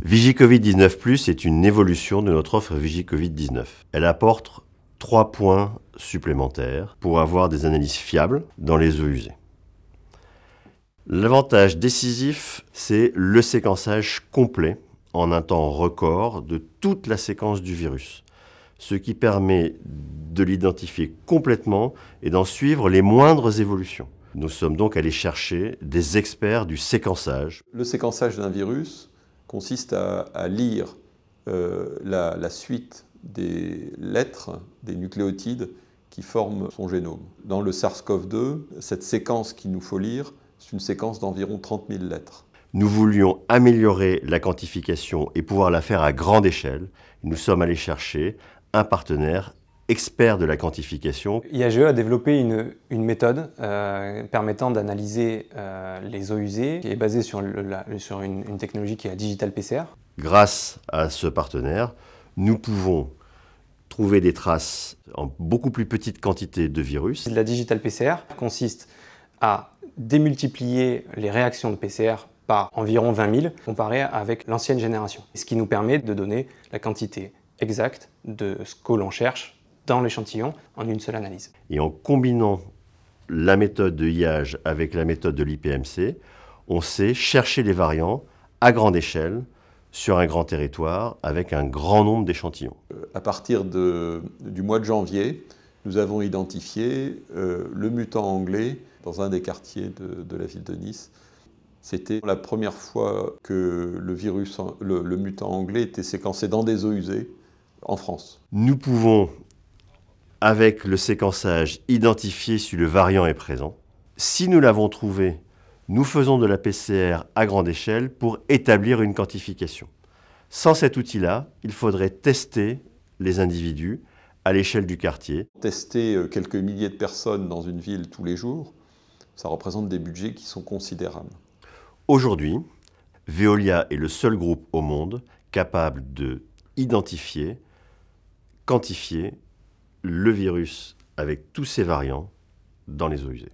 VigiCovid-19 Plus est une évolution de notre offre VigiCovid-19. Elle apporte 3 points supplémentaires pour avoir des analyses fiables dans les eaux usées. L'avantage décisif, c'est le séquençage complet en un temps record de toute la séquence du virus, ce qui permet de l'identifier complètement et d'en suivre les moindres évolutions. Nous sommes donc allés chercher des experts du séquençage. Le séquençage d'un virus consiste à lire la suite des lettres, des nucléotides qui forment son génome. Dans le SARS-CoV-2, cette séquence qu'il nous faut lire, c'est une séquence d'environ 30 000 lettres. Nous voulions améliorer la quantification et pouvoir la faire à grande échelle. Nous sommes allés chercher un partenaire expert de la quantification. IAGE a développé une méthode permettant d'analyser les eaux usées qui est basée sur une technologie qui est la Digital PCR. Grâce à ce partenaire, nous pouvons trouver des traces en beaucoup plus petite quantité de virus. La Digital PCR consiste à démultiplier les réactions de PCR par environ 20 000 comparé avec l'ancienne génération. Ce qui nous permet de donner la quantité exacte de ce que l'on cherche dans l'échantillon en une seule analyse. Et en combinant la méthode de IAGE avec la méthode de l'IPMC, on sait chercher les variants à grande échelle sur un grand territoire avec un grand nombre d'échantillons. À partir du mois de janvier, nous avons identifié le mutant anglais dans un des quartiers de la ville de Nice. C'était la première fois que le mutant anglais était séquencé dans des eaux usées en France. Nous pouvons, avec le séquençage, identifier si le variant est présent. Si nous l'avons trouvé, nous faisons de la PCR à grande échelle pour établir une quantification. Sans cet outil-là, il faudrait tester les individus à l'échelle du quartier. Tester quelques milliers de personnes dans une ville tous les jours, ça représente des budgets qui sont considérables. Aujourd'hui, Veolia est le seul groupe au monde capable de identifier, quantifier le virus avec tous ses variants dans les eaux usées.